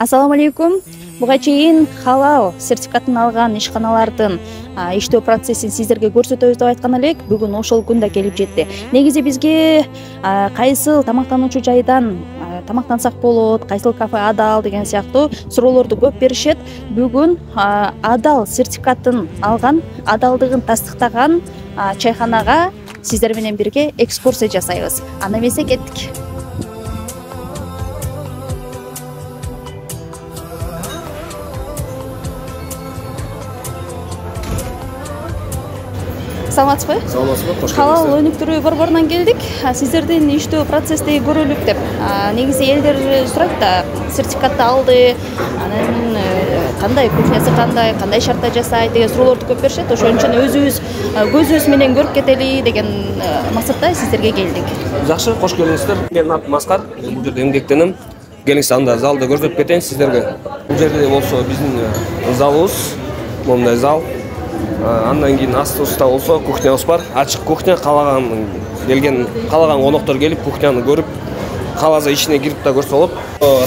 Ассаламу алейкум. Буга чейин халал сертификатын алган ишканалардын иштөө процессин сиздерге көрсөтөбүз деп айткан элек. Бүгүн ошол күн да келип жетти. Негизи бизге кайсыл тамактануучу жайдан тамактансак болот, кайсыл кафе адал деген сыяктуу суроолорду көп беришет. Бүгүн адал сертификатын алган, адалдыгын тастыктаган чайханага сиздер менен бирге экскурсия жасайбыз. Аны эмесе кеттик. Саламатсызбы? Саламатсызбы, кош келдиңиз. Халал өнүктүрүү борборунан келдик. Сиздердин иштөө процести көрөлүк деп. Негизи элдер сурайт да, сертификатты алды, анан кандай кухнясы кандай шартта жасайт деген суроолорду көп беришет. Ошон үчүн өзүбүз көзүбүз менен көрүп кетели деген максатта сиздерге келдик. Жакшы, кош келиңиздер. Менин атым Аскар. Бул жерде эмгектенем. Келиңиз анда залды көрсөтүп кетейин сиздерге. Бул жерде болсо биздин залыбыз, мондай зал. Андан кийин астыбызда болсо кухнябыз бар. Ачык кухня, каалаган коноктор келип кухняны көрүп, кааласа ичине кирип да көрсө болот.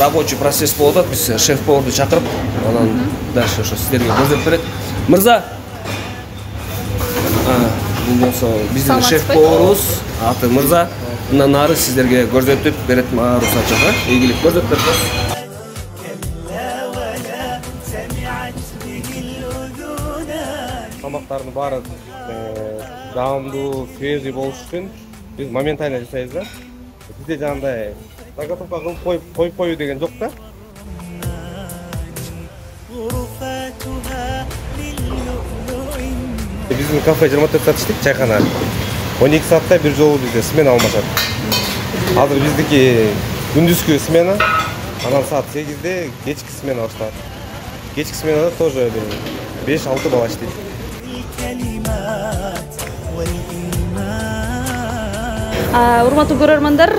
Рабочий процесс болуп атат. Биз шеф-поварды чакырып, анан дальше ошо сиздерге көрсөтүп берет. Мырза. Бул болсо биздин шеф-поварыбыз, аты Мырза. Мындан нары сиздерге көрсөтүп берет уруксат жаса. Ийгилик көрсөтүп берет. Тамактардын баары даамдуу, свежий болуш үчүн биз моментально жасайбыз да. Бизде жандай заготовка кылып коюп деген жок да. Биздин кафе 24 саат иштейт, чайхана 12 саатта бир жолу бизде смена алмашат. Азыр биздики күндүзгү смена, анан саат 8-де кечки смена башталат. Кечки сменада тоже 5-6 бала иштейт. Урматтуу көрөрмандар,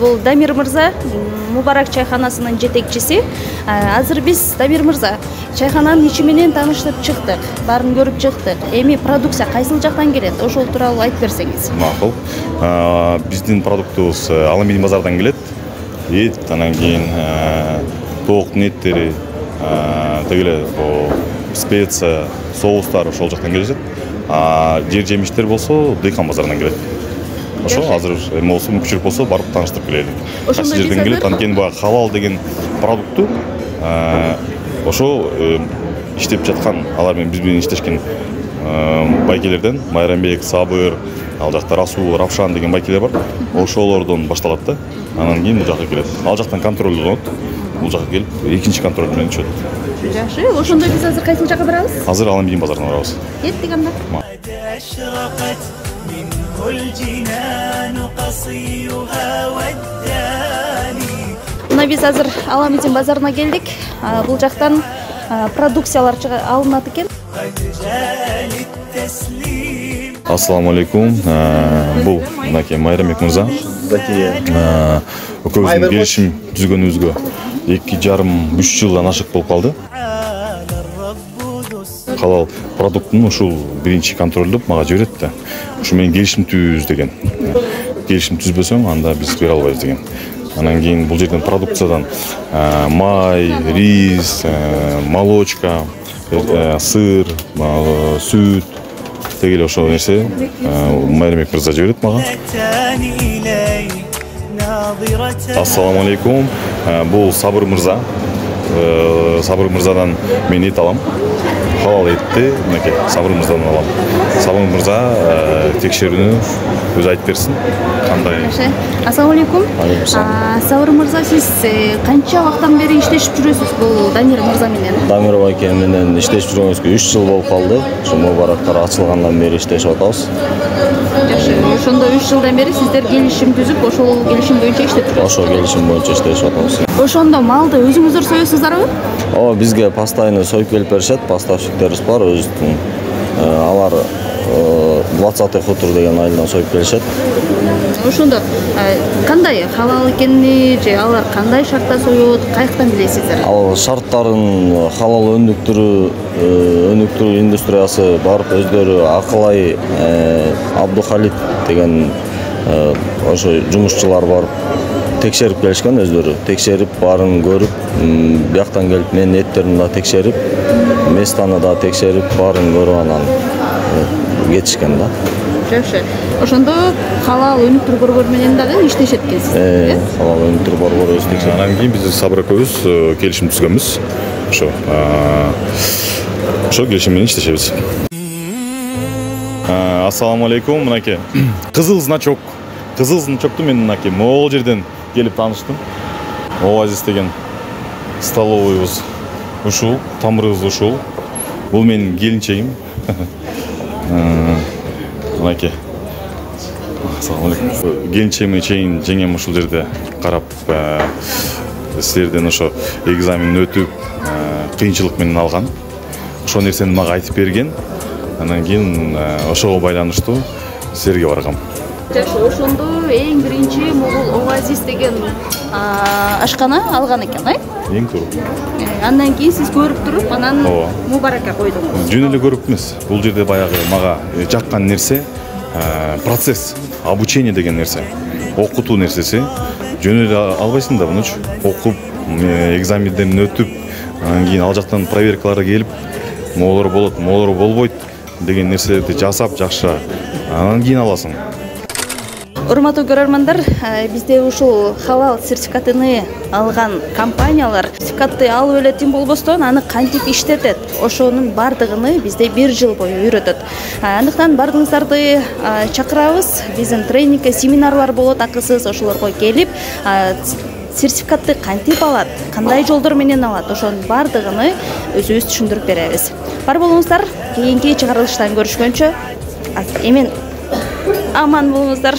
бул Дамир Мырза, Мубарак чайханасынын жетекчиси. Азыр биз Дамир Мырза чайхананын ичи менен тааныштырып чыктык, баарын көрүп чыктык. Эми продукция кайсыл жактан келет? Ошол тууралуу айтып берсеңиз. Макул. Биздин продуктубуз Аламидин базардан келет. Эт, анан кийин тооктун эттери, тегеле специя, соустар ошол жактан келишет. Жер жемиштер болсо Дыйкан базарынан келет. Ошо азыр эме болсо мүмкүнчүлүк болсо барып тааныштырып келели. Ошол жерден келет. Анткени бага халал деген продуктту ошо иштеп жаткан, алар менен биз менен иштешкен байкелерден Майрамбек, Сабыр, ал жакта Расул, Равшан деген байкелер бар. Ошолордон башталат да. Анан кийин бул жакка келет. Ал жактан контролдонот. Бул жакка келип, экинчи контроль менен өтөт. Жакшы, ошондо биз азыр кайсыл жакка барабыз? Азыр Аламидин базарына барабыз. Кеттик анда. Мына биз азыр Аламидин базарына келдик. Бул жактан продукциялар алынат экен. Ассаламу алейкум. Бул мынакей Майрамбек Мырза. Экөөбүздүн келишим түзгөнүбүзгө 2,5-3 жылдан ашык болуп калды. Халал продуктун ушул биринчи контролдоп мага жиберет да. Ушу менен келишим түзүбүз деген. Келишим түзбөсөң анда биз бере албайбыз деген. Анан кийин бул жерден продукциядан май, рис, молочка, сыр, сүт тегеле ошол нерсе Майрамбек Мырза жиберет мага. Ассаламу алейкум. Бул Сабыр Мырза. Сабыр Мырзадан мен эт алам. Халал этти мынакей Сабыр Мырзадан алам. Сабыр Мырза текшерүүнү өзү айтып берсин. Кандай? Ассаламу алейкум. Сабыр Мырза, сиз канча убакыттан бери иштешип жүрөсүз бул Дамир Мырза менен? Дамир байке менен иштешип жүргөнүзгө 3 жыл болуп калды. Ушу Мубарактар ачылгандан бери иштешип атабыз. Жакшы, ошондо 3 жылдан бери сиздер келишим түзүп, ошол келишим боюнча иштеп жүрөсүз. Ошол келишим боюнча иштешип атабыз. Ошондо малды өзүңүздөр союсуздарбы? Ооба, бизге постоянно союп келип беришет, поставщиктерибиз бар, өзүбүздүн. Алар 20 хутур деген айылдан союп келишет. Ошондо кандай халал экенин же алар кандай шартта союут, каяктан билесиздер? Ал шарттарын халал өнүктүрүү индустриясы барып өздөрү Акылай Абдухалит деген ошо жумушчулар барып текшерип келишкен өздөрү. Текшерип баарын көрүп, бияктан келип менин эттеримди да текшерип, местаны да текшерип, баарын көрүп анан кетишкен да. Жакшы. Ошондо халал өнүктүрүү борбору менен дагы иштешет экенсиз, э? Халал өнүктүрүү борбору иштешет. Анан кийин биз Сабыр экөөбүз келишим түзгөнбүз. Ошо келишим менен иштешебиз. Ассаламу алейкум, мынакей. Кызыл значокту мен мынакей могул жерден келип тааныштым. Оазис деген столовойбуз ушул, тамырыбыз ушул. Бул менин келинчегим. Мынакей. Ассаламу алейкум. Келинчегиме чейин жеңем ушул жерде карап, силерден ошо экзамен өтүп, кыйынчылык менен алган. Ошо нерсени мага айтып берген. Анан кийин ошого байланыштуу силерге баргам. Жакшы, ошондо эң биринчи могул Оазис деген ашкана алган экен, э? Эң туура. Андан кийин сиз көрүп туруп, анан мубарака койдуңуз. Жөн эле көрүп эмес. Бул жерде баягы мага жаккан нерсе процесс, обучение деген нерсе, окутуу нерсеси. Жөн эле албайсың да мунучу. Окуп, экзамендерин өтүп, анан кийин ал жактан проверкалар келип, могулар болот, могулар болбойт деген нерселерди жасап жакшы, анан кийин аласың. Урматтуу көрөрмандар, бизде ушул халал сертификатын алган компаниялар сертификатты алып эле тим болбостон аны кантип иштетет, ошонун бардыгын бизде 1 жыл бою үйрөтөт. Андыктан бардыгыңыздарды чакырабыз. Биздин тренингке семинарлар болот, акысыз, ошолорго келип сертификатты кантип алат, кандай жолдор менен алат, ошонун бардыгын өзүбүз түшүндүрүп беребиз. Бар болуңуздар, кийинки чыгарылыштан көрүшкөнчө эмен аман болуңуздар.